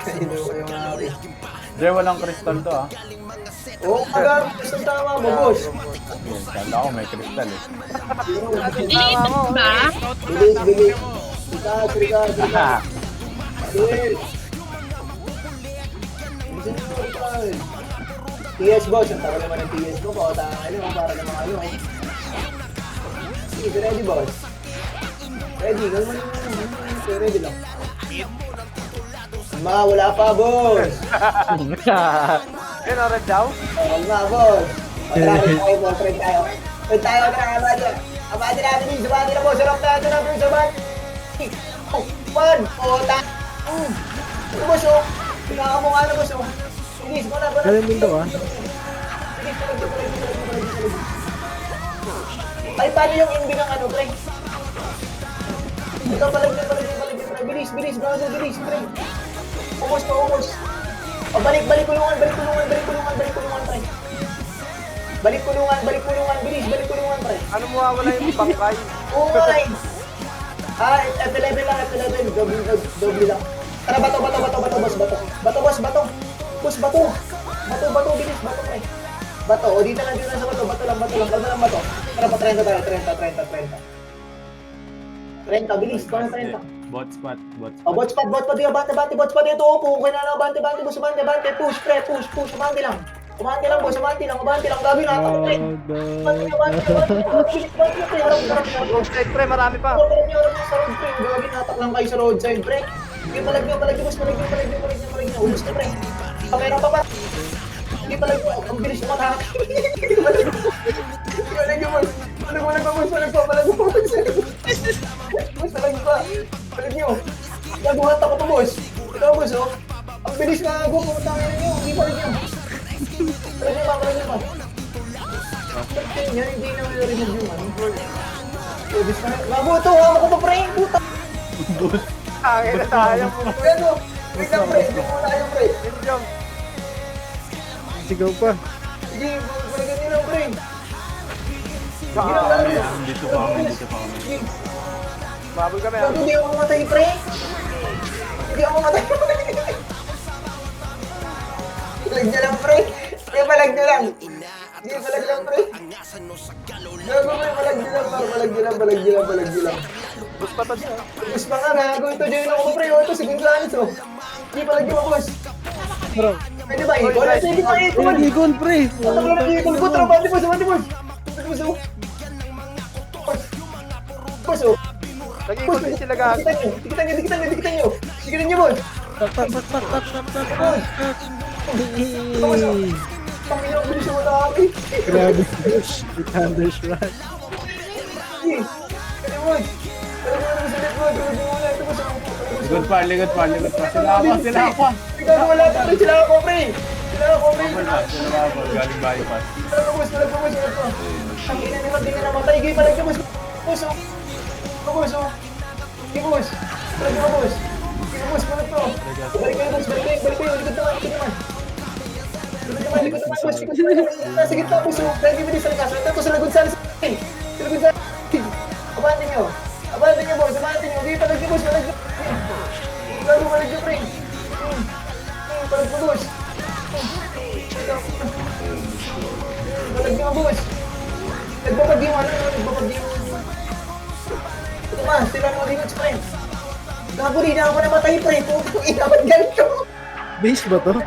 Hindi ko yung ari. Jay, walang crystal to ah. Oo, magamit gusto tama mo, boss. Yun, kala ko may crystal eh. Ilipat ba? Bilis, bilis. Rikas, rikas, rikas. Bilis. Bilis mo, rikas. TS, boss. Ang tagal naman ng TS ko. Pakutangan nyo, para naman ano. Sige, ready, boss. Ready, galman yung ready lang. Wala pa, boss. Yun, oras daw? Wala, boss. Matrahin tayo, boss. Friend tayo. Friend tayo, abadya. Abadya natin yung sabati na, boss. Sarap natin natin yung sabati. One, puta. Ito, boss, oh. Pinaka mo nga na, boss, oh. Bilis, wala, wala. Galing din to, ah. Bilis, ay, paano yung ending ng ano, pre? Ito, palagyan, pre. Bilis, bilis, gago, bilis, pre. Umos pa, umos. O, balik, kulungan, pre. Balik kulungan, bilis, balik kulungan, pre. Ano mo wala yung bangkay? Oo, ay. F11 lang, F11. Doble lang. Tara, bato, boss, bato. Boss, bato, bilis, bato, pre. Bato, o dito lang sa bato, bato lang. Tara, pa 30 tayo, 30. 30, bilis, parang 30. Bot spot. O, bot spot, yung bante, bot spot, ito, upo, okay na lang, bante, boss, bante, push, pre, push, umante lang, boss, umante lang, gabi na, ako, pre. Bante, pre, harap, Roadside, pre, marami pa. sa road, pre, gabi, natak lang kayo sa roadside, pre. Hindi, palag nyo, boss, ubus na, pre. Pamera pa. Hindi palag nyo, ang bilis mo na. Palag nyo, boss. Palag pa. Palag nyo. Naguhat ako to, boss. Ito, boss, oh. Ang bilis na ako, pumutangin nyo. Hindi palag nyo. Palag nyo pa. Pagkain nyo, hindi na remove yung ano. Ubus na. Bago ito, hawak ko pa, pre. Puta. Hangin na tayo. Ano? Wait lang, pre. Hindi mo tayo, pre. Medium. Sigaw pa. Sige, palagan nyo lang, pre. Dito pa kami. Babol kami. Bago, hindi ako mamatay, pre. Hindi ako mamatay. Palag nyo lang, pre. Palag nyo lang. Sige, palag lang, pre. Gago, pre. Palag nyo lang. Bus pa to siya. Bus pa nga, gago. Ito, dyan ako, pre. Ito, sige, glanis, oh. Sige, palag nyo, boss. Bro. Pwede ba, ikon? Pwede ba, ikon? Ligon, pre. Patang lang, ikon ko. Tara, bante, boss. Boss, oh. Boss, oh. Nag-ikot din sila gago. Dikitan nyo. Dikitan nyo, boss. Tak. Panginoon, bilis mo na kami. Grabe. Thunder's Rush. Sige. Kaya, boss. Talagang sa likod. Tulog mo muna. Ito, boss. Likod pa. Sila ako. Ikaw, wala pa rin. Sila ako, pre. Galing bypass. Talagang, boss. Ang ina naman, di ka namatay. Gay, palag ka, boss. Boss, oh. Boss, oh. Sige, boss. Palag ka, boss. Sige, boss. Palag to. Balik kayo, boss. Balik kayo. Likod naman, boss. Nasa gitna, boss. Lagi mo din sa likas. Ito, sa lagun sa Abante nyo, boss. Hindi, palag nyo, boss. Gago, palag nyo, pre. Palag mo, boss. Palag nyo, boss. Nagbabag yung ano. Ito ba, sila mo din sa pre. Gago, di na ako namatay, pre. Putang ina, ba't ganito? Base ba to?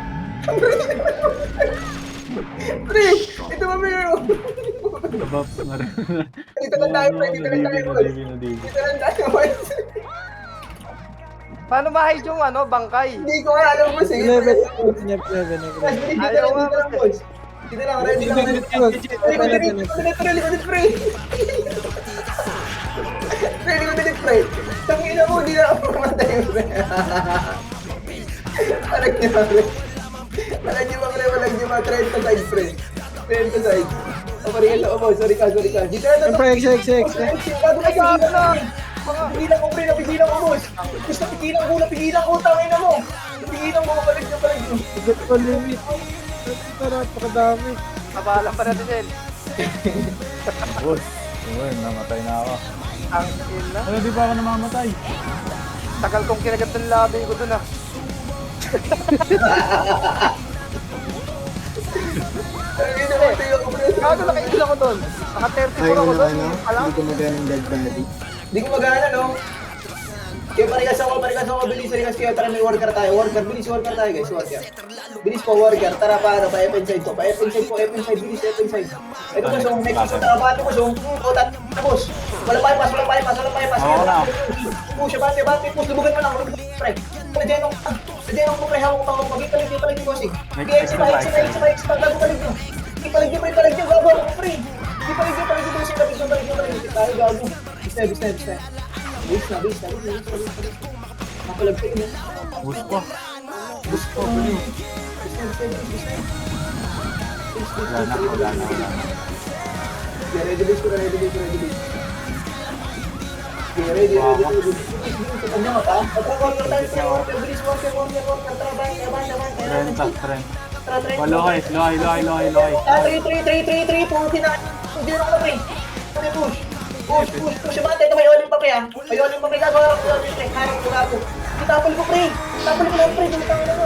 Pre, ito ba meron? Dito lang tayo, boss. Dito lang tayo, boss. Paano ma-hide yung ano, bangkay? Hindi ko nga alam, boss. 11. Boss, dito lang, ready lang. Likod, pre. Pre. Tangina mo, hindi na ako mamatay, pre. Palag niyo ba, pre? Palag niyo ba? 30 side, pre. 30 side. O, parigal ako, boss. Sorry ka. Dito na, Siyempre, XX. Napigilan ko, pre. Napigilan ko, boss. Gusto, napigilan ko. Tangina mo. Napigilan mo, palag niyo. Igat ko limit. Ito, napakadami. Nabahala pa natin, Sel. Boss. Namatay na ako. Ang ina. Ano, di pa ako namamatay? Tagal kong kinagat ng labi ko dun ah. Gago nakaigil ako dun. Naka 34 Ayaw ako na dun. ano, Alam? hindi ko maganang dead body. Hindi ko magana, no? Kaya parigas ako, bilis, kaya tara may worker tayo, bilis worker tayo guys, worker. Bilis po worker, tara para pa F-inside po, F-inside, bilis F-inside. Ito po, so, may kusong trabaho po, so, utat, tapos, wala pa ipas, Oo na. Push, bante, push, lubugan mo lang, pre. Nadyan ako, pre, hawak ko pa, hindi palig yung bossing. Hindi, extra, palig nyo. Hindi palig nyo, gago ako, pre. Hindi palig nyo, bossing, palig tayo, gago. Bis na. Makalag kayo, no? Boost pa. Wala na. Yeah, ready base. Yeah, ready. Ano ka pa? Worker tayo, bilis, worker, tara, Trent. Tara. Lohay. 3, puti na. Hindi na ako na, pre. Push, bante, ito may olim pa, pre, ha? May olim pa, pre, harap ko gago. Itapal ko, pre.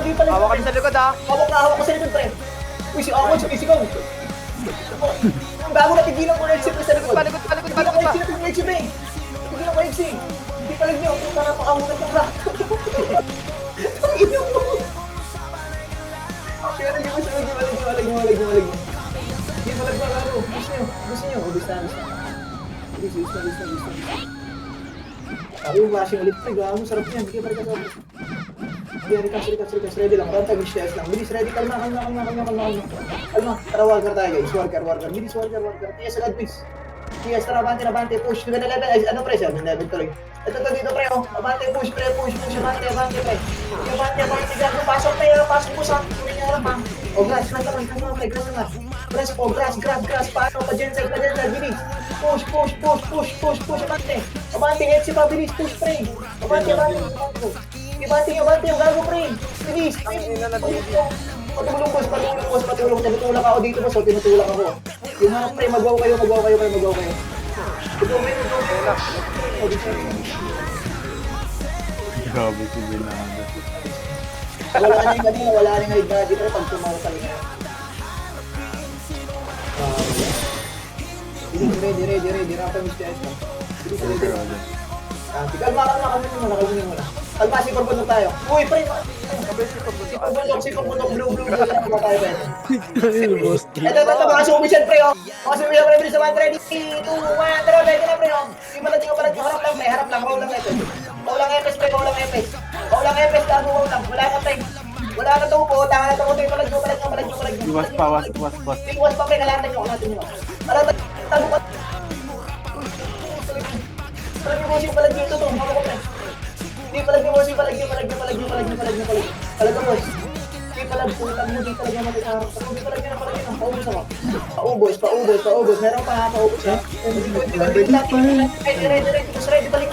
Di pala. Hawak kami sa likod ah. Hawak ko sa likod, pre. Uy, si Amon, sumisigaw. Ang gago na tigilan ko na exit sa likod. Palikod pa. Tigilan ko exit, pre. Tigilan ko exit. Hindi pala niyo, kung para pakamunan ko lang. Ang ino mo. Kaya walag mo. Hindi palag ba, gago. Gusto niyo. Ubus na. Bis. Sabi yung flashing ulit, pre, gago, sarap yan. Sige, pare ka sa ubus. Rekas, ready lang. Ranta, mish-test lang. Bilis, ready, kalma. Kalma, tara, worker tayo, guys. Worker. Bilis, worker. Tias, agad, please. Tias, tara, abante, push. Level, ay, ano, pre, 7 level tuloy. Ito dito, pre, oh. Abante, push, abante, pre. Abante, gago, pasok, pre, pasok mo sa tuloy niya, harap, ha. O, grass na. Grass, paano, pa-genside, bilis. Push, abante, head si pa, bilis, push, pre. Abante, yung gago, pre. Bilis, patulong ako dito, boss. Tinutulak ako. Yung mga, pre, magwaw kayo. Grabe si Binanda. Wala rin high body, pero pag tumakal niya. Ready. Rapa Mr. S lang. Kalma muna. Kalma, si Corbundok tayo. Uy, pre! Si Corbundok, blue. Tayo, pre. Ito, baka sumisyan, pre, oh. Baka sumisyan, pre, bilis naman, 3, 2, 1, tara, ready na, pre, oh. Harap lang, paulang epes. Paulang epes, gago, wala ka, pre. Wala ka tupo, tangan na tupo, palag nyo. Iwas pa. Iwas pa, pre, kalatan nyo. Tara, tago pa. Palag nyo, bossing, palag nyo, ito, hawak ko, pre. Hindi, palag nyo, bossing, palag nyo. Palag ka, boss. Hindi, palag, putang mo, di talaga matikarap. Hindi, palag nyo, paubos ako. Paubos. Meron pa, paubos, ha? Ready, balik,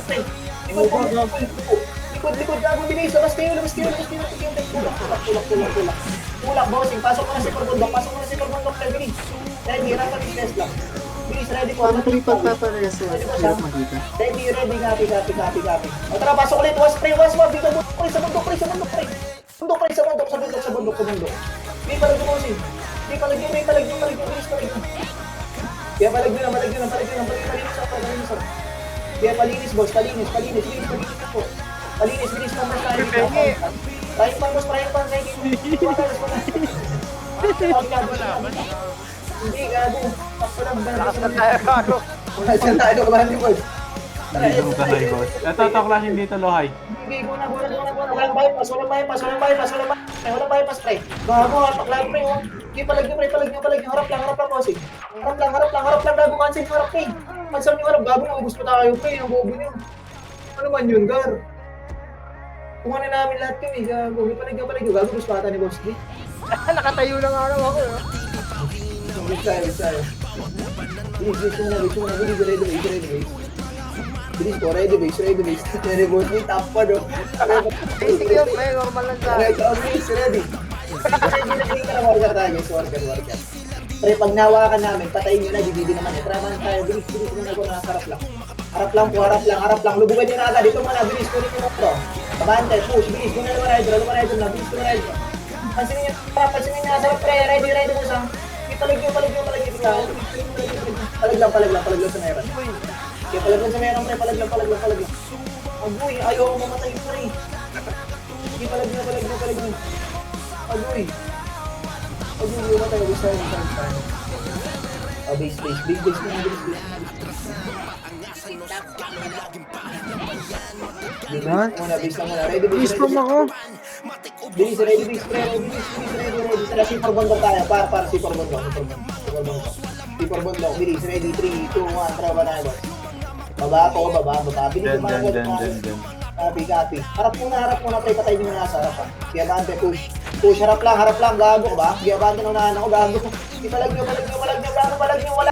pre. Likod, gago, bilis. Labas kayo. Tulak, bossing. Pasok mo na si Corbundok, pre, bilis. Ready, rapa business lang. Bilis, ready po. Paano ko yung pagpaparegas sa hirap makita? Ready, copy. O tara, pasok ulit. Was, dito, sa bundok. Sa bundok. May palag mo, bossing. May palag nyo, bilis. Kaya palag nyo lang. Kaya palinis, boss. Palinis po. Palinis, bilis mo, boss. Rayang pang, boss. Hindi, gago. Takpo lang. Lakas na tayo gago. Saan tayo, kabahali, boss? Hindi mo tayo, boss. Ito, klaseng dito, Lohay. Hindi, guna. Walang bypass, pre. Gago, paklaan, pre, oh. Hindi, palag nyo. Harap lang, bossing. Harap lang, gago, cancel yung harap, pre. Cancel yung harap, gago, naubos pa tayo, pre. Ang bobo nyo. Ano man yun, Gar? Kung ano namin lahat yun, gago. May palag, gago, gusto pata ni Boss D. Nakatayo lang ako eh. Bilis tayo. Bilis mo na. Bilis po, ready base. Revolt me, top pa, no? Basic yun, pre. Normal lang sa akin. Bilis, ready. Ready ka na, worker tayo, guys. Worker. Pre, pag nawakan namin, patayin nyo na, dibidi naman. Traman tayo, bilis mo na, nakasarap lang. Harap lang po, harap lang. Lubugan nyo na agad. Dito muna, bilis. Kunin nyo to. Abante, push, bilis. Muna lumaradyo na. Bilis lumaradyo. Pansinin nyo nasa pre. Ready mo sa. Palag nyo. Palag lang sa meron. Okay, palag lang sa meron, pre. Palag lang. Agoy, ayaw ako mamatay, pre. Okay, palag nyo. Agoy, mamatay. Gusto. Base. Bilis. Ha? Base lang muna. Ready. Please pam ako. Bilis, ready. Tara, si Forbondok tayo. Para si Forbondok. Bilis, ready. 3, 2, 1. Tara ba na, boss? Baba. Bilis, Dyan. Copy. Harap muna, pre. Patay nyo na nasa harap. Giabante, push. Harap lang. Gago ka ba? Giabante na unahan ako. Gago. Ipalag nyo. Balag nyo. Wala.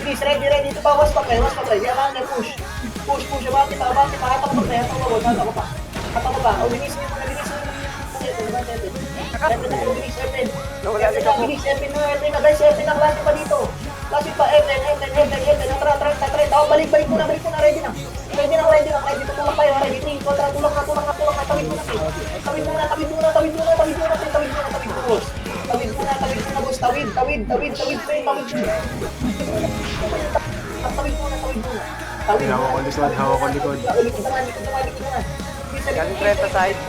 Bilis, ready. Ito pa, was pa, pre. Giabante, push. Abante pa. Hatak mo pa. Bilis nyo muna. Bilis, Epen na, guys. Epen na, klase pa dito. Klase pa, Epen. Tara, balik muna. Ready na. Tutulak kayo. Ready, 3, kontra, tulak na. Tawid muna, boss. Tawid muna. Hawak ko likod. Likod naman. Galing 30 side.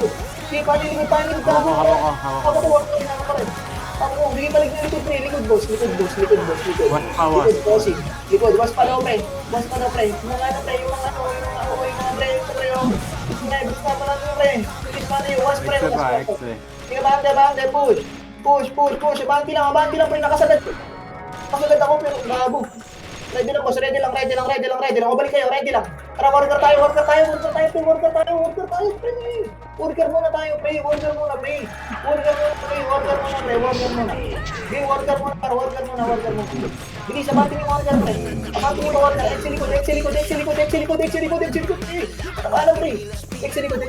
Sige, panig ka. Hawak ko. Ako, bigay balik na likod, boss. Likod. Awas. Bossing. Likod, was pa daw, pre. Yung mga pre. Gusto pa lang, pre. Bilis pa na yung was, pre. Sige, bante, push. Abante lang, pre. Nakasagad ako, pero gabo. Ready lang, boss. Ready lang. O, balik kayo, ready lang. Tara, worker tayo, pre. Worker muna tayo, pre. Sige, worker muna. Bilis, abante yung worker, pre. Exit likod. Paano, pre? Exit likod.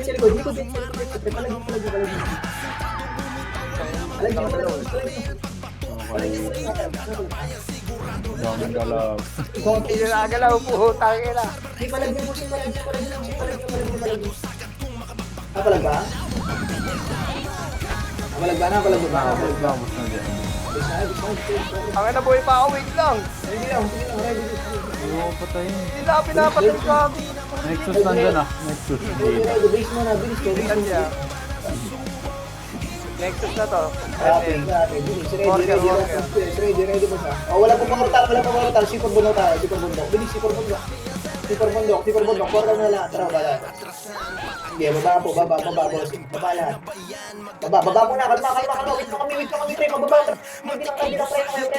Daming galaw. Hindi na nagalaw po. Tangin na. Di palag mo. Palag ba? Palag ba? Vamos na dyan. Tangin na buhay pa ako. Wait lang. Ready lang. Ayaw ko patayin. Hindi na pinapatid ko ako. Nexus nandun ah. Nexus. Ready, base mo na. Bilis ko. Nexus na to. Grabe. Bilis, ready mo siya. Oh, wala pa portal. Sipor bundok tayo. Bilis, sipor bundok. Portal na lang. Tara, bala. Sige, baba po. Baba, boss. Baba lahat. Baba muna. Kalma. Wait ka kami, pre. Mababa. Hindi lang,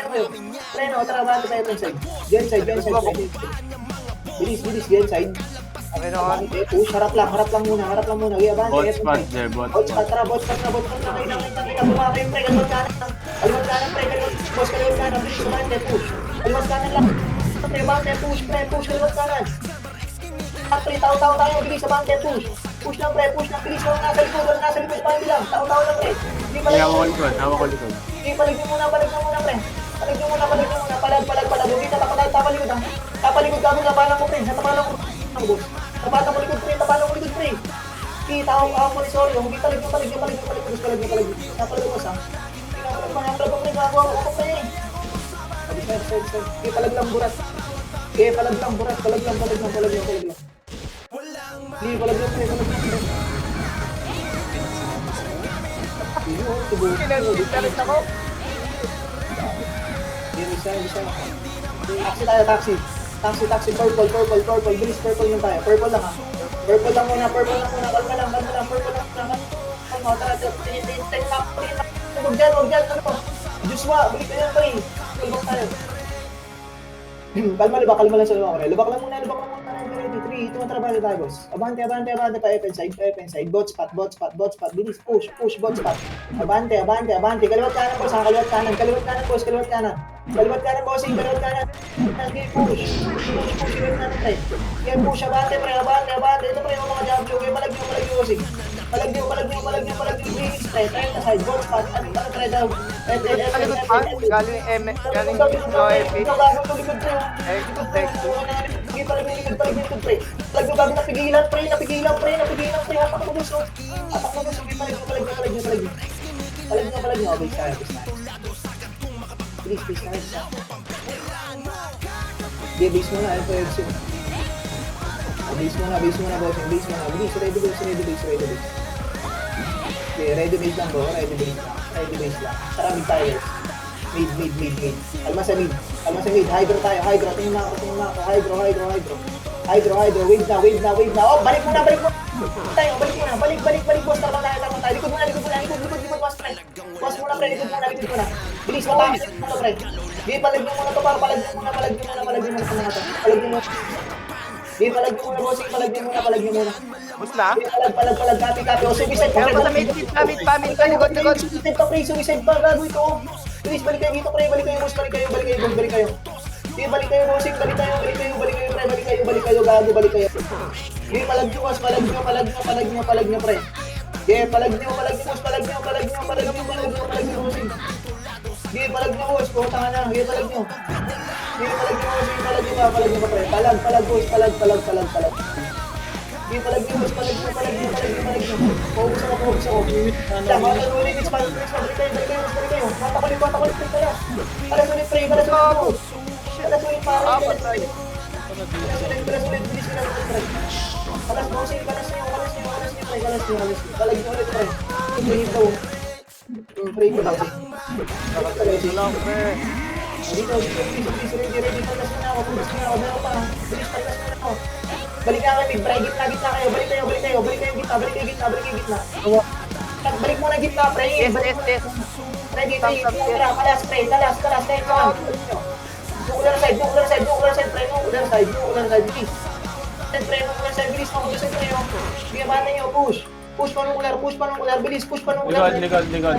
pre. Preno, tara, bala tayo itong side. Gen side. Bilis, gen side. Tangin na ako. Push, harap lang muna. Bot spot there, bot spot. Tara, bot spot na. Kita, bumaba yung pre. Kaliwat kanan, pre. Boss, kaliwat kanan. Bilis, abante, push. Kaliwat kanan lang. Pre, abante, push, kaliwat kanan. Pre, tao tayo. Bilis, abante, push. Push lang, bilis. Nasa likod, pandi lang. Tao lang, pre. Hindi pala. Hawak ko likod. Sige, palag nyo muna, pre. Palag. Hindi, tapalikod, ha. Tapalikod, tapalan ko, pre. Tapalan mo likod, pre. Sige, tawag mo ni Sorry. Hindi, palag nyo. Napalag mo, sa. Napalag mo, pre. Gagawa ko, pre. Sige, palag lang, burat. Sige, palag lang. Sige, palag lang, pre. Kinalit ako. Taxi, purple, bilis, purple lang tayo, purple lang ha. Purple lang muna, kalma lang, kalma, tara, huwag dyan, Joshua, balik tayo, pre, kalma tayo. Kalma lang sa lubak lang muna, ready, 3, 2, trabaho tayo, boss. Abante, pa Epen side, bot spot, bilis, push, bot spot. Abante, kaliwat kanan, boss, kaliwat kanan, bossing, kaliwat kanan. Okay, push, kaliwat kanan, pre. Yan, push, abante, ito pre, yung mga jab, okay, palag nyo, bossing. Palag nyo, bilis, pre. Try na side. Boss, pat. Ano, try daw. Kalikot pa? Galing galing no FP. Sige, palag likod, pre. Palag mo bago napigilan, pre. Napigilan, pre. Atak mo, boss, oh. Atak mo, boss. Okay, palag nyo. Palag nyo. Okay, tayo. Please, tayo. Hindi, base mo na. Ito, Edson. Base mo na, boss. Base mo na. Bilis, ready base. Okay, ready base lang, bro. Ready base lang. Tara, mid tayo. Mid. Alma sa mid. Hydro tayo. Tingin na ako. Hydro. Wave na. Oh, balik mo na. Tayo, balik mo na. Balik, boss. Tara tayo. Likod muna. Boss muna, pre. Likod muna. Bilis, matapos mo na, pre. Di, palag nyo muna to, par. Palag nyo muna sa mga to. Di, palag nyo muna, bossing. Palag nyo muna. Bus na? Di, palag. Copy. O, suicide pa. Meron pa sa mid pa, likod. Suicide pa, pre. Suicide pa. Gago ito. Please, balik kayo dito, pre. Balik kayo, boss. Balik kayo. Di, balik kayo, bossing. Balik kayo, pre. Balik kayo. Gago, balik kayo. Di, palag nyo, boss. Palag nyo, pre. Di, palag nyo, boss. Palag nyo, bossing. Di, palag nyo, boss. Pumunta ka na. Di, palag nyo. Palag nyo, pre. Palag, boss. Palag. Di, palag nyo, boss. Palag nyo. Focus ako. Tama, ulit. Balik kayo. Matakulit, pre. Alas ulit, pre. Alas ulit, pare. Patay. Alas ulit. Bilis na lang, pre. Alas nyo, pre. Palag nyo ulit, pre. Pre ko lang. Lang, pre. Dito, ready. Palas na ako. Meron pa. Bilis, palas na ako. Balik na kami, pre. Gitna kayo. Balik kayo gitna. Balik mo na gitna, pre. Yes. Pre, dito. Palas, pre. Talas. Tayo. Nukular side, pre. Nukular side, please. Pre, nukular side, bilis. Nukular side, pre. Bigyan nyo, push. Push pa nukular, bilis. Push pa nukular. Likod. Bilang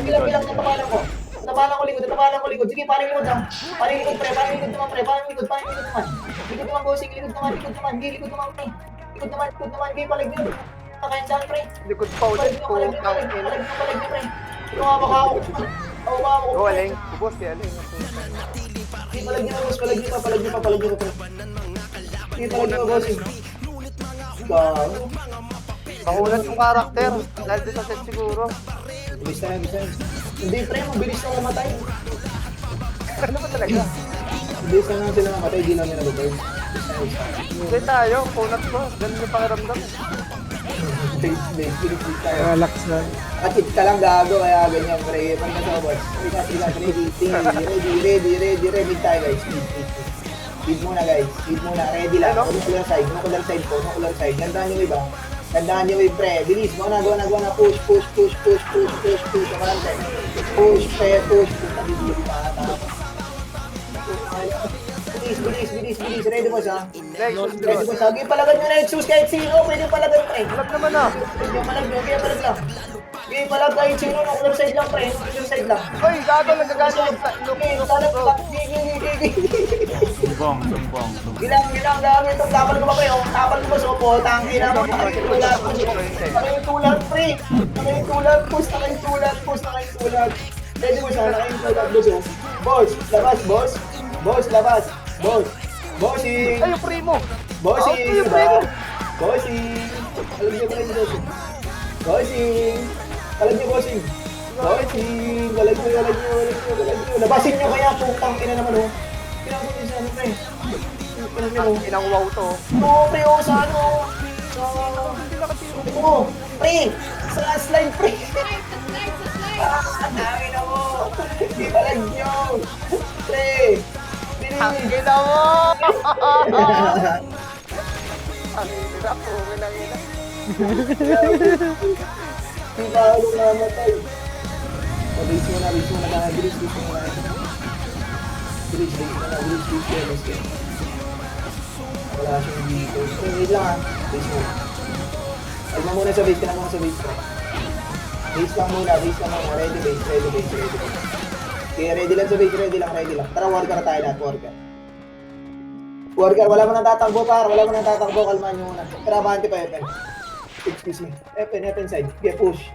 natapalan ko likod. Sige, paling likod lang. Paling likod naman. Likod naman, bossing. Likod naman, pre. Likod naman, gay, palag nyo. Nakain saan, pre. Likod pa ulit po. Palag nyo, pre. Ito nga baka ako. Oh, aling. Bubos, aling. Sige, palag nyo, boss. Palag nyo pa, pre. Sige, palag nyo, bossing. Gago. Mahulat yung karakter. Dahil doon sa set siguro. Bilis na. Hindi, pre. Mabilis na mamatay. Ano ba talaga? Bilis na sila mamatay. Di lang nila nababay. Hindi tayo. Kunat ko. Ganun yung pakiramdam. Bilis tayo. Relax lang. Akit ka lang gago, kaya ganyan, pre. Pag nasa boss. Ready tayo, guys. Speed muna, guys. Ready lang. Nukular side. Gandaan yung iba. Pre. Bilis. Gawa na. Push. Kamalante. Push. Nabibili pa ata. Bilis. Ready, boss, ha? Ready, boss, ha? Palagan nyo na Exus kahit sino. Pwede palagan, pre. Alam naman na. Kaya palag lang. Okay, palag kahit sino. Nukular side lang, pre. Hoy, gago. Nagagano yung Okay, Sumbong. Gilang, dami itong tapal ko pa, pre. Tapal ko ba, sopo? Tangin na mo. Nakayong tulad, pre. Push. Ready mo siya, nakayong tulad, boss. Labas. Bossing. Ay, yung primo. Bossing. Yung primo. Bossing. Alam niyo, bossing. Labasin niyo kaya, putang ina naman, oh. Pinagod niyo siya, pre. Inang wow to. Oo, pre, sa ano? Oo, pre. Sa slide, pre. Dami na mo. Ipalag niyo. Pre. Ang gina mo! Ang gina ko, ginang-ina. Di ba ako namatay? Bilis mo na. Bilis mo. Wala siyang dito. Wait lang, ha. Bilis mo. Huwag mo muna sa base. Base lang muna. Ready base. Okay, ready lang sa base. Ready lang. Tara, worker tayo lahat. Worker, wala mo nang tatakbo, par. Kalmahan nyo muna. Tara, bahante pa, Epen. Excuse me. Epen side. Okay, push.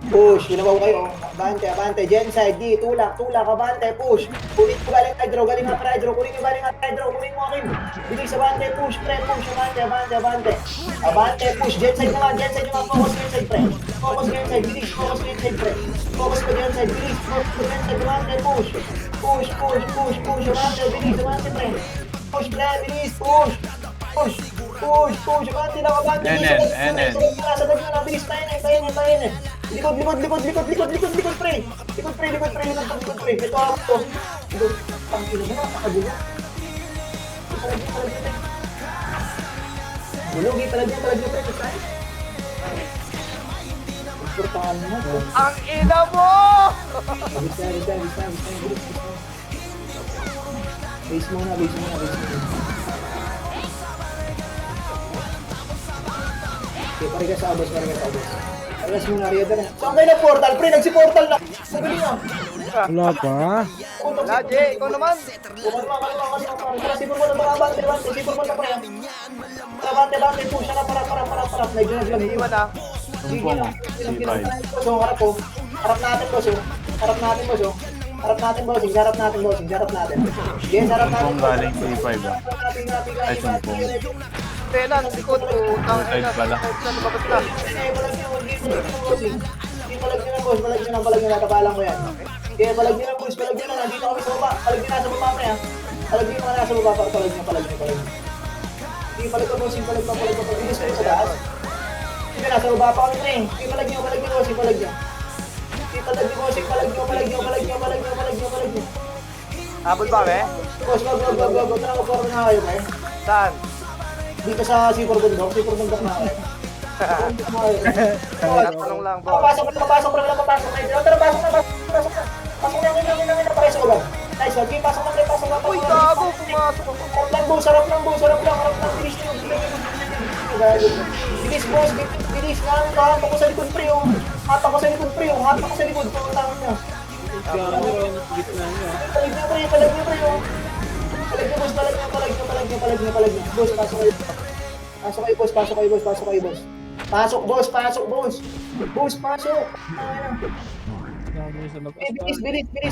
Push, ginawa ko kayo. Abante, abante. Gen side, di, tulak, abante, push. Kunin mo galing hydro, galing hot hydro. Kunin mo galing hot hydro, kunin mo akin. Bilis, abante, push, pre, push, abante, abante, abante. Abante, push, gen side naman, focus gen side, pre. Focus gen side, bilis, focus gen side, pre. Focus ko gen side, bilis, focus ko gen side, abante, push. Push, abante, bilis, abante, pre. Push, pre, bilis, push. Push, abante lang, abante. NN. Sabag nyo na, bilis, tayo. Likod, pre. Likod, pre. Ito ako. Likod, pangkilo mo na, nakagulo. Gulugi, palagyan, pre. Tayo. Pagportahan mo na. Ang ina mo! Bisa. Base muna. Okay, parigas sa abos. Parigas muna, Ria na. Saan kayo na portal, pre? Nagsi-portal na. Magaling ah. Wala pa. Wala, Jay, ikaw naman. Kalma. Sipur mo na mga abante, sipur mo na pre. Abante, push na para. Naglag. Iiwan na. Tumpong. C5. So, harap ko. Harap natin, bossing. Harap natin. Yes, harap natin. Tumpong galing C5 ah. Ay, sumpong. Tena, sikot ko. Side pala. Lumabas na. Balag nyo na, kapalang mo yan. Okay, balag nyo na, boss, nandito kami sa baba. Balag nyo nasa baba, pre, ha. Balag nyo nasa baba, palag nyo. Sige, balag ka, bossing, balag ka. Bilis kayo sa taas. Sige, nasa baba pa kami, pre. Sige, balag nyo, bossing, balag nyo. Sige, balag nyo. Habol ba, be? Boss, go. Tara, mag-forward na kayo, pre. Saan? Dito sa Sipor Bundok na kayo. Tatanong lang, boss. Papasok na. Tara, pasok na. Pasok na, pare sa ulan. Nice one. Okay, pasok na. Uy, gago, pumasok ako. Sarap lang. Bilis nyo. Bilis, boss. Bilis nga. Hatak ko sa likod, pre. Hatak ko sa likod. Pagkatawag nyo. Palag nyo, pre. Palag nyo. Boss, pasok kayo. Pasok kayo, boss. Pasok, boss. Boss, pasok.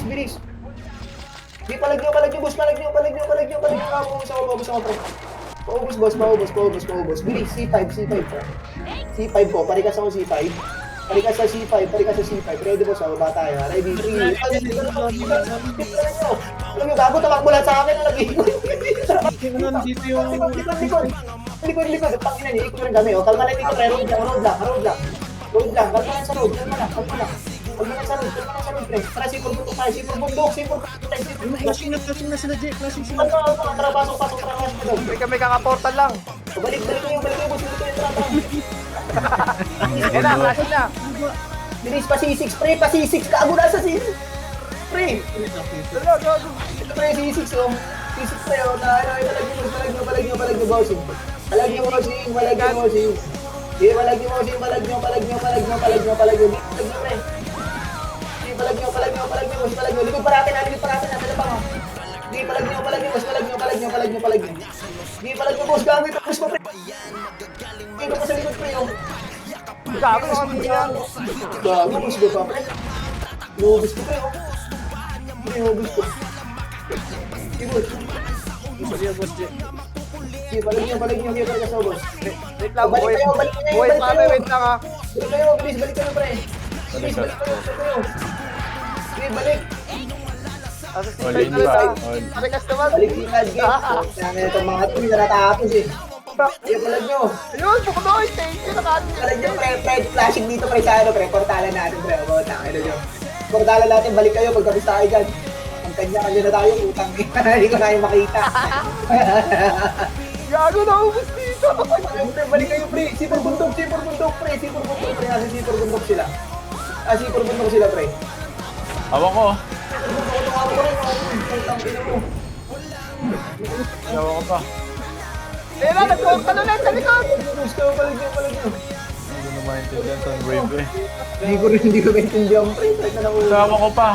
Bilis. Di palag nyo, boss. Palag nyo. Paubos ako, pre. Paubos, boss. Bilis, C5, pre. C5 po. Parikas ako C5. Parikas sa C5. Ready, boss. Baba tayo. Ready, 3. Alam nyo, gago, tamak mo lang sa akin. Dito yung... Likod. Pangina niyo, ikot rin kami. Kalma lang dito, pre. Road lang. Kalma lang sa road. Kalma lang sa road, pre. Tara, sipur bundok. Flashing na sila, Jay. Flashing sila. Tara, pasok. May kami kakaportal lang. Balik kayo, boss. Tara. Yan na, flashing na. Bilis, pa C6, pre. Kago na sa C6. Pre. Gago. Ito, pre, C6, oh. C6, pre, oh. Balag nyo, bossing. Balag nyo, bossing. Sige, balag nyo, bossing. Balag nyo, pre. Sige, balag nyo, boss. Likod pa natin, Pwede pa, ha. Sige, balag nyo, boss. Sige, balag nyo, boss. Gamit, push mo, pre. Dito pa sa likod, pre, oh. Gago naman yan. Gago, push mo pa, pre. Lubos ko, pre, oh. Sige, boss. Sige, balag nyo, kaya talaga sa boss. Wait lang, Balik kayo. wait lang, ha. Balik kayo. Bilis, balik kayo. Sige, balik. Asa si All Tay in talaga. ba? All. Parikas naman. Balik si Cad Game. Sana itong mga tuloy na natapos eh. Sige, balag nyo. Ayun, Pukunoy, thank you, nakaanin. Balag nyo, pre. Flashing dito, pre, sa ano, pre. Portalan natin, pre. Portalan natin, balik kayo. Pagkabis tayo dyan. Ang kanya na tayo, utang. Hindi ko na yung makita. Gago na ubus dito. Balik kayo, pre. Sipur bundok, pre. Nasa sipur bundok sila. Sipur bundok sila, pre. Hawak ko. Yawa ko pa. Tena, nag-walk ka na sa likod. Balag nyo. Hindi ko maintindihan sa wave eh. Hindi ko maintindihan, pre. Hawak ko pa.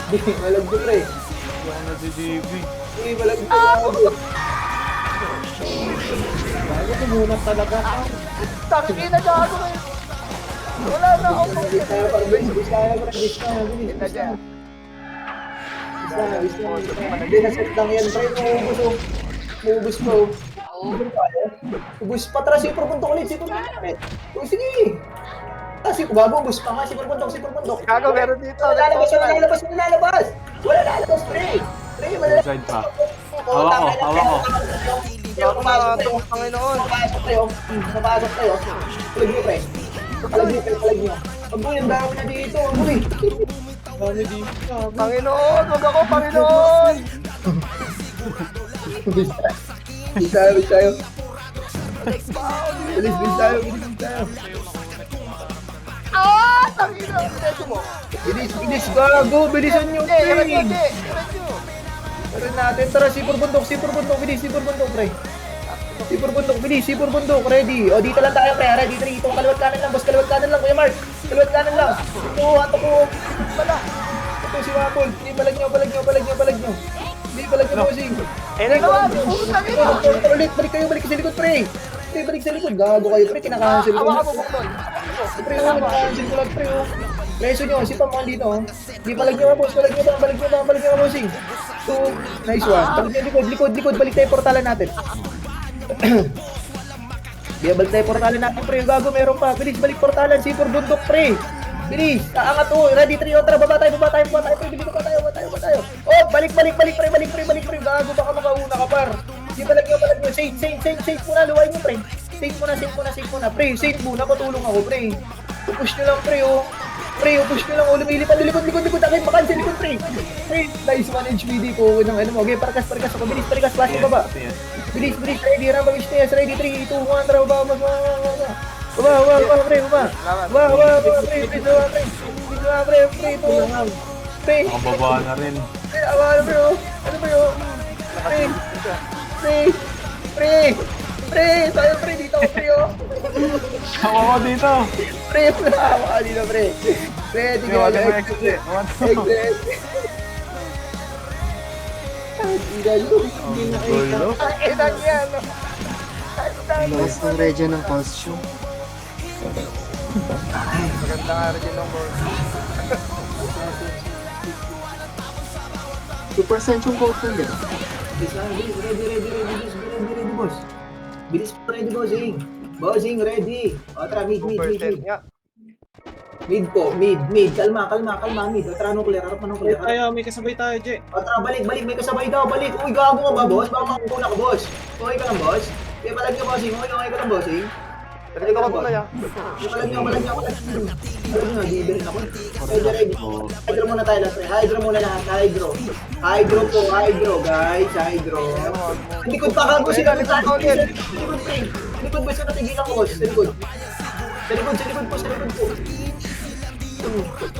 Balag nyo, pre. Hindi ako nadi-DB. Balag nyo. Bago tumulat talaga. Takina, gago. Wala na ako. Bilis tayo, parang bilis. Bilis tayo, parang bilis tayo. Bilis, Kita bilis dyan. tayo. Bilis tayo, bilis tayo. Hindi na set lang yan, pre. Maubos, oh. Maubos pa, oh. Ubus pa, tara, si Purpuntok ulit, si Purpuntok ulit. Oh, sige. Si Bago, ubus pa nga, si Purpuntok, si Purpuntok. Gago, meron dito. Lalabas, lalabas, lalabas. Wala lalabas, pre. Pre, wala Side pa. Hawak ko. Gago, mga Panginoon. Napasok kayo. Napasok kayo. Palag nyo, pre. Palag nyo, pre. Palag nyo. Agoy, ang dami na dito. Agoy. Dami dito. Dami. Panginoon, wag ako, Panginoon. Bilis tayo, bilis tayo. Bilis, bilis tayo, bilis tayo. Ah, Panginoon. Deso mo. Bilis, bilis, gago. Bilisan nyo, Eh, yaman nyo, pre. yaman nyo. Tara natin, tara, si Purpuntok, bilis, si Purpuntok, pre. Si Purpuntok, bilis, si Purpuntok, ready. O, dito lang tayo, pre, ready, dito, kaliwat kanan lang, boss, kaliwat kanan lang, Kuya Mark. Kaliwat kanan lang. Ito, ato ko. Pala. Ito, si Mapol. Hindi, palag nyo. Hindi, palag nyo, bossing. Eh, nagawa. Putang ina. Ulit, balik sa likod, pre. Hindi, balik sa likod. Gago kayo, pre, kinakancel ko. Awa ka mo, Buknoy. Pre, kinakancel ko lang, pre, oh. Preso nyo, si Pam dito, oh. Hindi, palag nyo, boss, palag nyo, bossing. So, nice one. Balik nyo, likod, balik tayo portalan natin. Di, balik tayo portalan natin, pre. Gago, meron pa. Bilis, balik portalan. Si Purpuntok, pre. Bilis, aangat, oh. Ready, 3, tara, baba tayo, pre. Bilis, baba tayo. Oh, balik, pre. Gago, baka makauna ka, par. Di, palag nyo. Save muna, luwain nyo, pre. Save muna. Pre, save muna, patulong ako, pre. Push nyo lang, pre, oh. Pre, push nyo lang, oh. Lumilipad, likod. Akin, makancel, likod, pre. Pre, nice one, HVD ko. Ng ano mo. Okay, parkas ako. Bilis, plastic baba. Bilis, ready, rampa, stairs, ready, 3, 2, 1, tara, baba, pre, baba, pre, ito, pre, Nakababa na rin. pre, awa, pre, oh, ano ba yun, pre, tayo, pre, dito ako, pre, oh, Hawa ko dito. pre, awa, dito, pre, di ka, Wala mo exit. exit, hindi na Gulo. Eh, nangyay, no? Lost ng region ng costume. Maganda nga rin yung board. 2% yung code ko yun. ready, boss. Bilis po, ready, bossing, ready. O, tara, mid. Converted nga. Mid po, mid. Kalma, mid. O, tara, anong clear? Sabay tayo, may kasabay tayo, Jay. O, tara, balik. May kasabay daw, balik. Uy, gago ka ba, boss? Baka makukuna ka, boss. Okay ka lang, boss? Kaya palag nyo, bossing. Okay ka lang, bossing? Dali ko muna yan. Palag nyo. Di ako. Ready. Hydro muna tayo lahat, pre. Hydro muna lahat. Hydro po, guys. Hydro. Likod pa, gago sila. Likod, pre. Likod ba siya natigilan ko, boss? Sa likod po.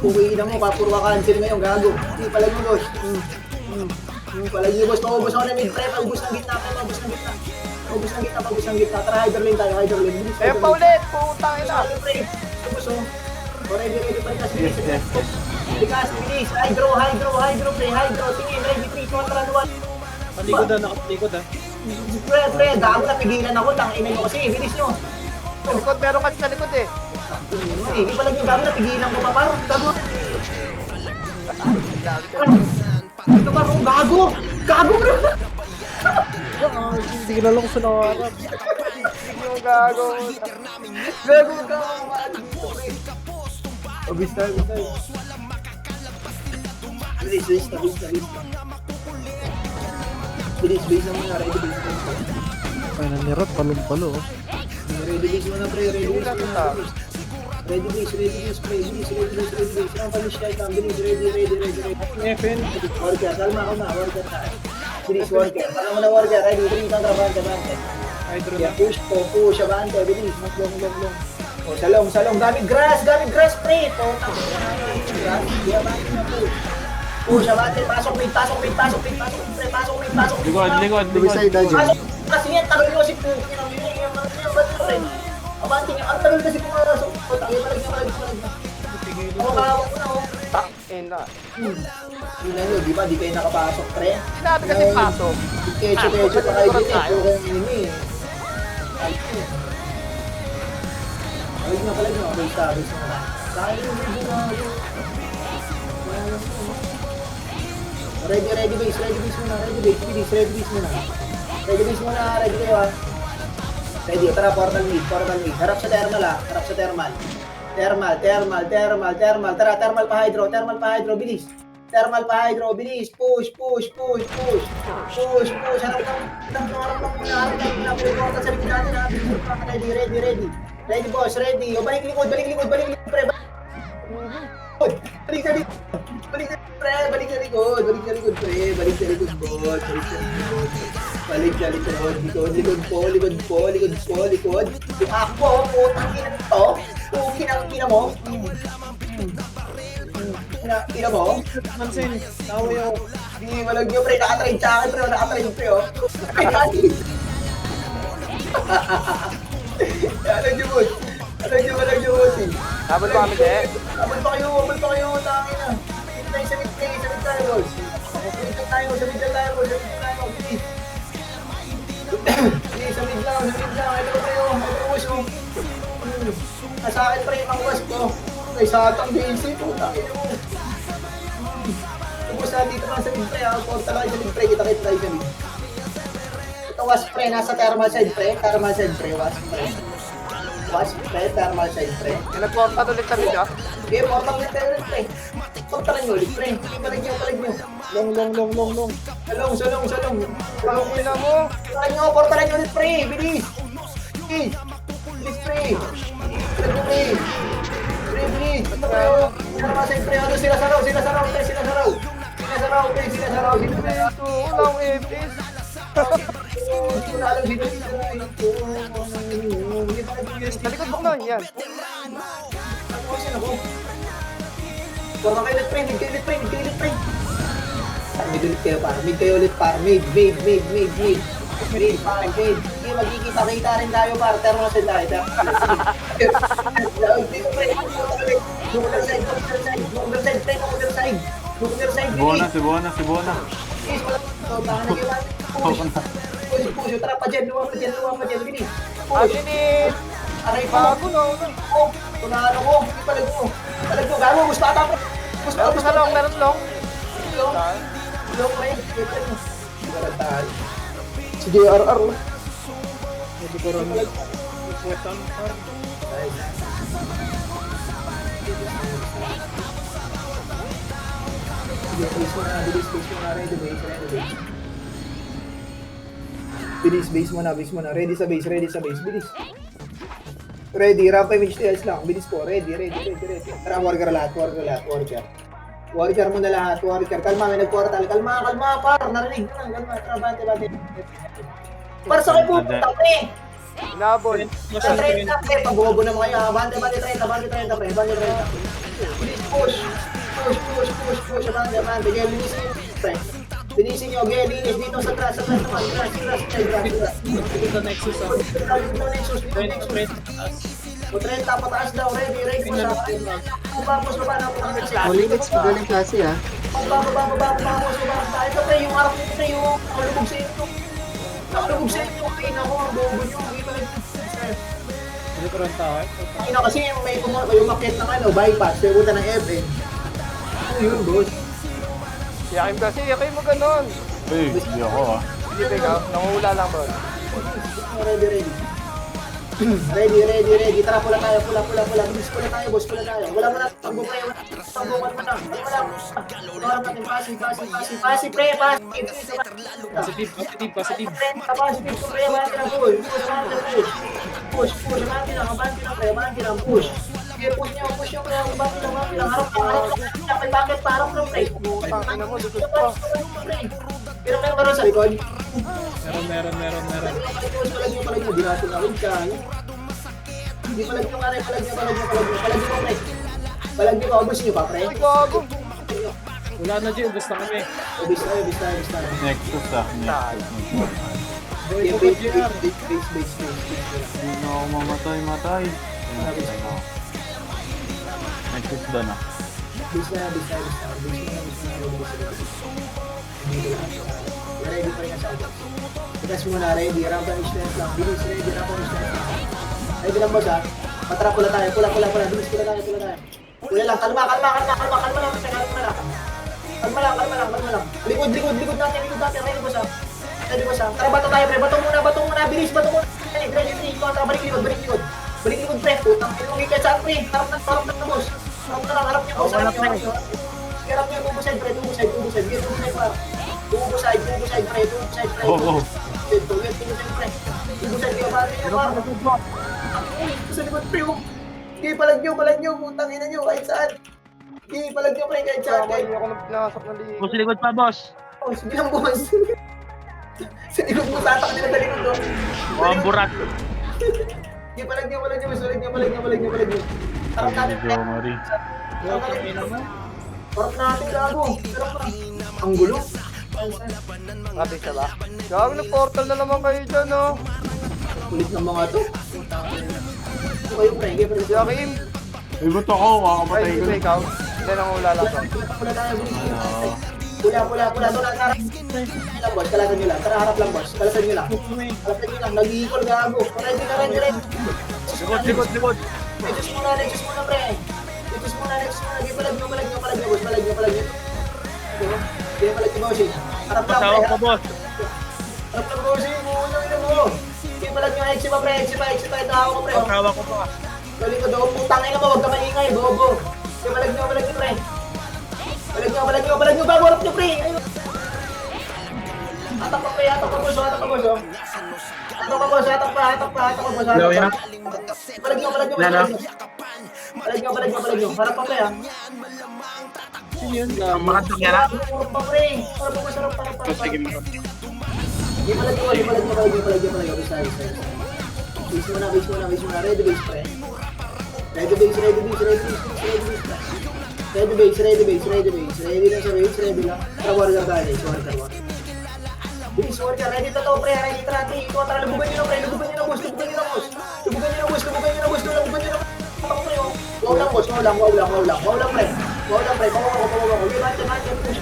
Uwi na mo, puro ka cancel ngayon, gago. Palag mo, boss. Palag mo, boss. Paubos ako na mid, pre. Paubos ng gitna. Tara, hydro lane tayo. Bilis, Eh, hydro pa lane. ulit. Putang ina. Pre. Paubos, oh. Ready, palikas. Yes. Likas, bilis. Hydro, pre. Tingin, ready, 3, 2, 1. Palikod ah. Pre, gago na pigilan ako. Tangina nyo kasi, bilis nyo. Sa likod, meron kasi sa likod eh. Hindi pala nyo gago na pigilan ko pa. Parang gago. Ito ba kung gago? Gago, bro. Hindi na lang ko sa nakarap. Hindi yung gago. Gago. Obis tayo. Bilis na. Bilis na muna. Ready, bilis na. Ay, nanirot, palong-palo. Ready, bilis muna, pre. Ready, bilis. Pre. Bilis. Ang palish tayo. Bilis, ready. FN. Warga, kalma ako na. Warga tayo. Bilis, warga. Parang mo na warga. Ready, bilis ang trabante. Hydro Yeah, na. push, abante. Bilis, long. O, salong. Gamit grass, pre. Potang. Grass, abante na po. Push, abante. Pasok, mid. Pre, pasok, mid. Likod. Suicide na dyan. Pasok. Kasi yan, tagal nyo si po. Abante niya. Ang tagal kasi pumasok. Potang, palag niya. Ako, kahawak ko na, oh. Tang ina. Tingnan nyo, di ba? Di kayo nakapasok, pre. Sinabi kasi pasok. Kecho pa kayo dito. tayo. Puro kayo ini. Ay, nyo. Base na. Sayang yung medyo na yun. Ready base muna. Ready base muna. Ready kayo ha. Ready, tara, portal mid. Harap sa thermal ha. Thermal. Tara, thermal pa hydro, bilis. Push. Harap lang. Portal sa likod natin ha. Ready. Ready boss, ready. O, balik likod, pre. Balik sa likod, pre. Balik sa likod, boss. Likod. Yung ako, putang ina to. Ina mo. Ina mo. Mansin, taway ako. Hindi, walang nyo, pre. Nakatrain sa akin, pre. Oh. Alam nyo, boss. Walang nyo, boss. Habol pa kami, Je. Abol pa kayo. Tangin na. Dito tayo sa mid tayo, boss. Sa mid tayo, boss. Bilis. Sige, sa mid lang. Ito kayo, boss. Nasa akin pa rin ang boss ko. Ay, sa atang basic. Tangin mo. Boss, dito lang sa mid pre. Porta lang sa mid pre. Kita tayo sa mid. Ito was pre. Nasa thermal side pre. Was pre. Thermal side pre. Nag-portal ulit kami, Jo. Okay, portal ulit tayo ulit pre. Portalan nyo ulit pre. Palag nyo. Long. Salong. Ang ina mo. Portalan nyo ulit pre. Bilis pre. Bilis. Ito kayo. Thermal side pre. Ano sila saraw pre. Sila saraw. Ulang ipis. Sa likod mo lang, yan. Forma kayo ulit, pre. Mid kayo ulit, par. Mid. Hindi, magkikita-kita rin tayo, par. Thermal side tayo. Nuclear side. Si Bona. Please, wala. Push. Tara pa dyan. Luwa pa dyan. Bilis. Asinit. Aray pa. Bago na. Tunalo ko. Palag mo. Gago. Gusto ata pa. Meron sa long, meron long. Long pre. Sige, RR. Hindi ko rin weapon. Bilis mo na. Ready base mo na. Ready sa base. Bilis. Ready. Ramp image tails lang. Bilis po. Ready. Tara, warrior lahat. Warrior mo na lahat. Kalma, may nag-portal. Kalma, par. Narinig mo lang. Kalma. Tara, bante. Para sa kayo pupunta, pre. Inabol. Sa 30, pre. Pag-bobo na mo kayo. Bante 30, pre. Bilis, push. Bante. Kaya linisin nyo, pre. Linisin nyo, linis dito sa grass naman. Grass. Dito sa Nexus ako. Nexus. 30 pataas daw, ready mo sa akin. Bamos baba na ako ng message. Limits magaling klase ah. Bamos baba. Ito pre, yung arap nito pre, yung nakalubog sa inyo. Ay nako, ang bobo nyo. Hindi ko rin tayo. Ay na kasi yung market ng bypass, kaya punta ng FM. Ano yun, boss? Yakin mo ganun. Hindi ako Hindi, ikaw. Nangungula lang, bro. Ready. Ready. Tara, pula tayo. Bilis, pula tayo, boss. Wala mo na. Pagbubuhay mo na. Wala natin. Passive, pre. Positive. Positive, pre. Abante na, push. Abante na, pre. Push. Sige, push nyo, pre. Abante lang. Harap. Bakit? Parang lang, pre. Tangina mo, dusot pa. Pero meron ba sa likod? Meron. Palag nyo. Di natin na rin ka. Hindi palag nyo, palag nyo. Palag nyo, ubos nyo pa, pre. Ay, gago. Wala na dyan, ubos na kami. Ubis na. Nexus. Boy ko GR. Base. Hindi na ako mamatay. Nexus doon ah. Base na. Ready pa rin ka sa akin. Tigas muna, ready. Rampa instance lang. Bilis, ready. Rampa instance lang. Ready lang ba sa? Matara, pula tayo. Pula. Bilis, pula tayo. Pula lang. Kalma lang. Kalma lang. Likod natin. Ready boss ah. Tara, bato tayo, pre. Bato muna. Bilis, bato muna. Ready, kontra. Balik likod. Balik likod, pre. Putang ina mo ikat saan, pre. Harap na, boss. Harap niya, boss. Harap niya, tubo side, pre. Tubo side, pre. Tubo side, pre. Oo. Tubo side, kaya pala niya, pa. Uy, sa likod, pre. Sige, palag nyo. Putang ina nyo, kahit saan. Sige, palag nyo, pre. Kahit saan. Tama niyo ako ng pinasok na ligo. Boss, likod pa, boss. Oh, sige lang, boss. Sa likod mo, tatak nila sa likod, oh. O, ang burat. Sige, palag nyo. Harap natin, pre. Medyo mari. Harap natin, gago. Harap na. Ang gulo. Sabi siya ba? Gabi nag-portal na naman kayo dyan, no? Kulit ng mga to. Ito kayo, pre. Si Akim. Ay, ba't ako? Ay, Kakapatay si ko. Breakout. Hindi nang hula lang to. Pula tayo, bilis. Pula. Doon lang, harap. Lang, boss. Kalasan nyo lang. Tara, harap lang, boss. Kalasan nyo lang. Nag-iikol, gago. Ready. Likod. Legis muna, pre. Legis muna. Sige, palag nyo, boss. Palag nyo. Sige, palag nyo, boss. Harap lang, Pasawa pre. ko, boss. Harap lang, boss. Muna, ina mo. Sige, palag nyo. Exit pa, pre. Ito ako, pre. Pasawa ko pa. Galing ko doon, putang ina mo. Huwag ka maingay, bobo. Sige, palag nyo, pre. Palag nyo, bago. Harap nyo, pre. Ayun. Atak pa, boss. Atak pa, boss. Palag nyo. Harap pa, pre, ha. Ang makantong yan, ha? Harap pa, pre. Harap pa. Sige mo. Di palag nyo. Base muna. Ready base, pre. Ready base. Ready lang. Tara, warrior tayo. Warrior. Bilis, warrior. Ready to, pre. Ready trate. Ito, tara, lubugan nyo na, pre. Lubugan nyo na, boss. Ako, pre, oh. Wow lang, boss. Wow lang, pre. Pawawa ko. Bante. Push.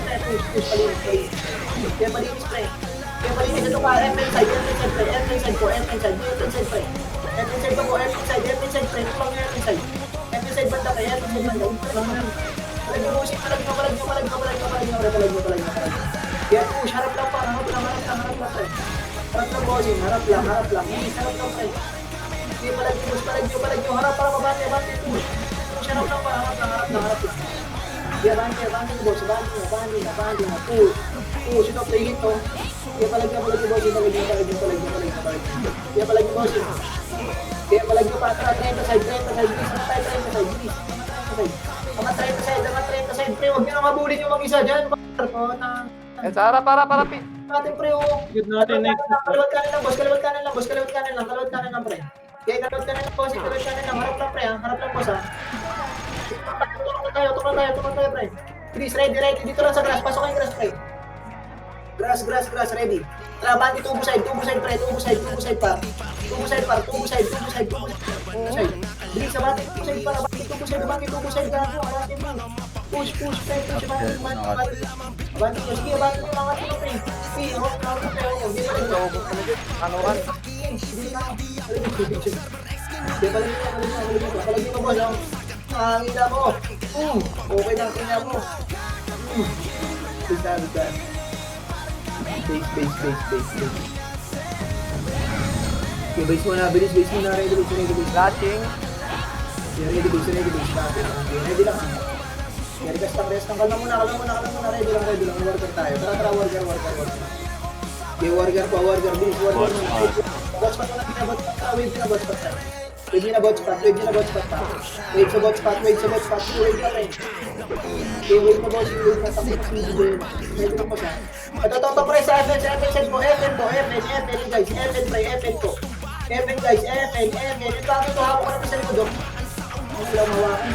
Kaya malinis, pre. Ito ka. FN side, pre. FN side, pre. FN side, pre. Ito lang yung FN side. FN side banda, pre. Palag nyo. Yan, push. Harap lang, pre. Harap lang, bossing. Harap lang, pre. Sige, palag nyo. Harap para mabante. Push. Harap lang, harap lang. Sige, bante, boss. Bante na. Push. Ito, play hit, oh. Sige, palag nyo, bossing. Palag nyo. Sige, palag nyo, bossing. Sige, palag nyo pa. Tara, 30 side. Bilis. Mga 30 side, pre. Huwag nyo nang habulin yung mag-isa dyan. Eh, Sara, para, pi. Natin, pre, oh. Good natin, next. Kalawat kanan lang, boss. Kalawat kanan lang, pre. Kaya kalawat kanan lang, boss. Harap lang, pre, ha. Harap lang, boss, ha. Tukla tayo, pre. Please, ready. Dito lang sa grass. Pasok kayo yung grass, pre. Grass, ready. Tara, bandi, tubo side, pre. Tubo side pa. Tubo side. Bilis, bandi, tubo side, gago. Push, pre. Bandi, sige, bandi mo lang atin, pre. Sige, hawak na, pre. Ano kan? Palagin mo, boss. Ang ina mo. Okay lang, ina mo. Bisa. Base. Okay, base muna. Ready. Latching. Ready base. Okay, ready lang. Rest lang. Kalma muna. Ready lang. Worker tayo. Tara, worker. Okay, warrior. Bilis, warrior. Bot spot na pinabot. Wave na bot spot tayo. Wave na bot spot pa. Wave sa bot spot. Wave pa rin. Okay, wave na boss. Wave na tapos na video. Ready lang po siya. Ito, pre, sa FN po. FN, guys. FN po. FN, guys. FN. Ito ako ito. Hapon ko na sa likod. Wala mawakan.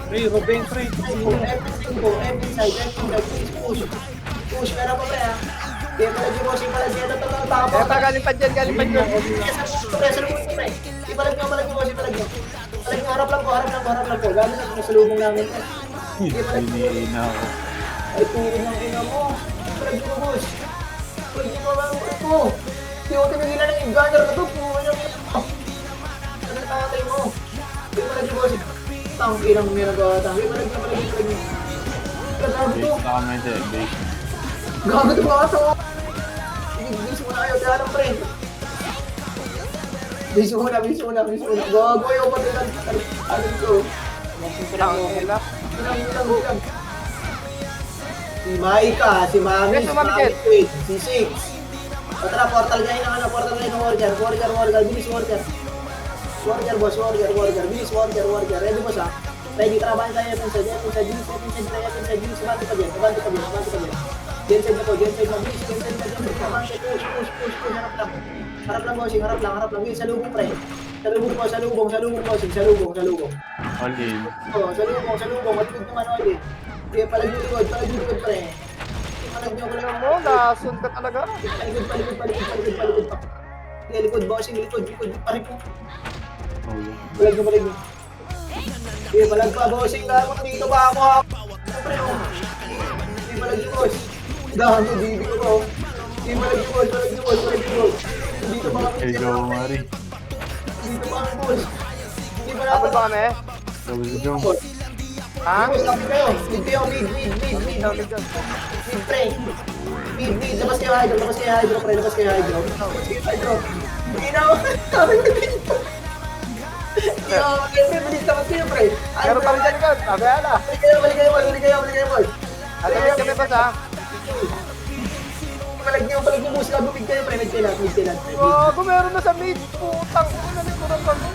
Pre, Robin, pre. FN side. Push. Meron pa, pre, ha. Kaya palagi mo, ito, tao po. Eh, pa, galing pa dyan. Ipalag nyo, harap lang po. Gano'n na salubong namin. Ina ako. Ay, turo ng ina mo. Palag nyo, boss. Palag nyo, ito. Hindi ko tinigilan ng gunner na ito. Puro ng ina mo. Ano tayo? Tang, inang ginagawa. Tang, palag niya. Gago to. Base na kami din. Base. Gago to mga to. Bis mo na kayo, kaya lang pre. Bis muna. Gago yung matilan. Ano to? Tangina. Bilang. Si Maika, si Mami, Yes, si Mami, Mami, Jet. wait, si Six. Tara, portal ngayon ng warrior. Bilis warrior. Warrior, boss, warrior. Bilis warrior. Ready, boss, ha? Ready, trabahan tayo. Pinsa, Jeans. Sabante ka dyan. Genside na po. Bilis, genside na. Push. Harap lang, bossing. Bilis, salubong, pre. Salubong. All in. Oh, salubong. Matigod naman, ulit. Kaya palag-likod, pre. Palag-likod. Ano mo, nasun ka talaga. Palikod pa. Kaya likod, bossing, likod. Parik mo. Oh, yeah. Palag mo. Kaya palag pa, bossing. Dahil mo dito ba ako, ha? Pre, oh. Kaya palag yung boss. Dahil mo, dito ko, oh. Kaya palag yung boss. Dito ba kami? Hey, go, Mari. Dito ba kami, boss? Hindi ba Tapos natin? ba kami? Double jump. Boss. Ha? Boss, sabi kayo. Mid, pre. Mid. Labas kayo hydro, pre. Ginawa. Sabi ko dito. Ginawa, pre. Bilis labas kayo, pre. Meron kami dyan ka. Sabi ala. Balik kayo, boss. Alamit kami ba sa? Palag niyo, boss. Mid kayo, pre. Mid kayo lahat. Gago, meron na sa mid. Putang, ano ko na kami.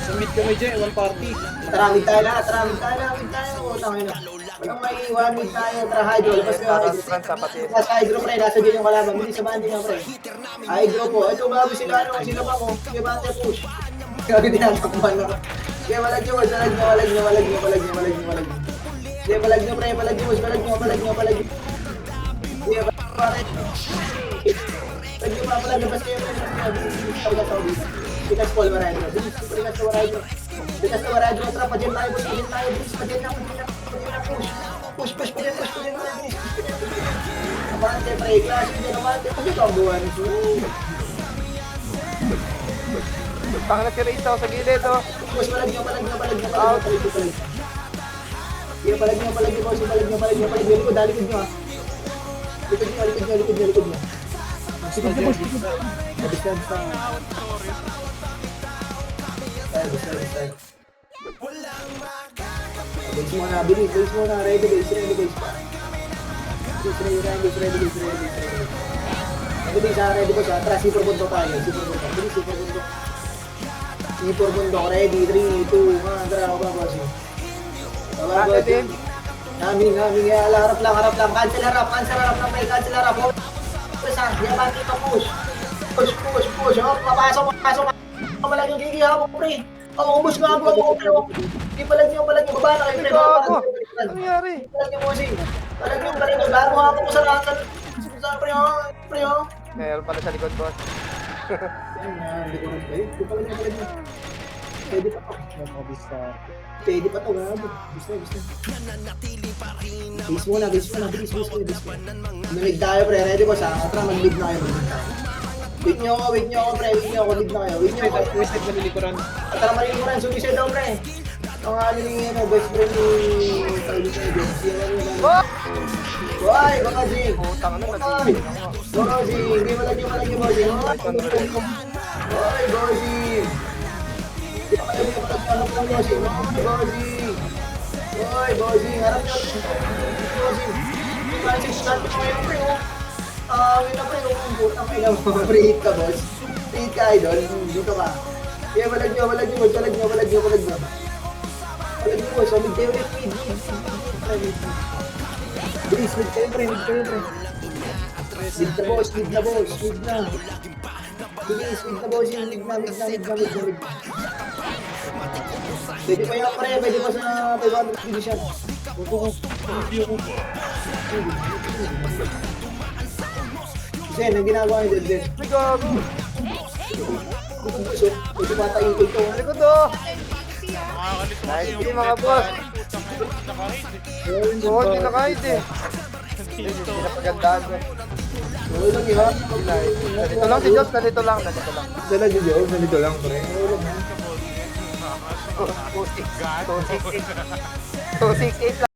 Submit kami dyan, one party. Tara, mid tayo. Utang kayo na. Walang maiiwan, mid tayo. Tara, hydro. Labas kayo, Parang hydro. trans kapatid. Nasa hydro, pre. Nasa dyan yung kalaban. Bilis, samahan din nga, pre. Hydro po. Ito, bago sila, sila pa ko. Kaya ba natin push? Kaya tinatakpan na. Kaya walag nyo. Kaya palag nyo, pre. Palag nyo. Kaya palag labas kayo, pre. Bikas Paul Maradro. Bikas na Maradro. Tara, pa-gem tayo, boss. Pa-gem na. Push. Abante, pre. Klase dyan, abante. Pag ito ang buwan. Tang na si Rito sa gilid, oh. Boss, palag nyo. Kaya palag nyo, boss. Dalikod nyo, ha. Likod nyo. Sige, boss. Distance lang. Tayo. Base mo na. Ready, base pa. Ready. Ready po siya. Tara, C4 bundok tayo. Bilis, C4 bundok. C4 bundok. Ready, 3, 2, 1. Tara, ako ba, boss? Bakit din? Harap lang. Cancel harap lang, pre. Push, ha. Diamante pa, push. Oh, papasok. Malag yung gigi, ha, pre. Ubus nga ako, pre. Di palag nyo. Baba na kayo, pre. Gago. Ano nangyari? Palag nyo, bossing. Palag nyo. Bago nga ako sa rangan. Saan, pre, ha? Meron pala sa likod, boss. Di palag nyo. Pwede pa to. Pwede pa to, gago. Gusto. Base muna. Bilis. Malig tayo, pre. Ready po sa atra, mag-lead na kayo. Wait nyo ako, pre. Lead na kayo. Twisted na nilikuran. At tara, malilikuran. Sumisay daw, pre. Ang aling best friend ni Pauli sa Edith. Oh! Why, baka Jing. Putang na, Why? nag-iing ako. Baka Jing. Hindi malag yung bossing. Why, bossing. Bossing. Harap nyo. Bossing. Start ko ngayon, pre. Wala, pre. Putang ina mo. Pre-hit ka, boss. Pre-hit ka, idol. Dito ka. Kaya walag nyo. Walag nyo, boss. Mid kayo, mid. Bilis, mid kayo, pre. Mid na, boss. Bilis, mid na, boss. Mid. Pwede pa yung pre. Pwede pa sa 500 division. Zen, ang ginagawa niyo din. Ay, gago. Pwede patayin ko ito. Ano ko to? Nice game, mga boss. Oo, hindi na kahit eh. Hindi na pagandaan ko. Wala lang yan. Nandito lang si Josh, nandito lang. Dala nyo yun, nandito lang pre. 268 lang.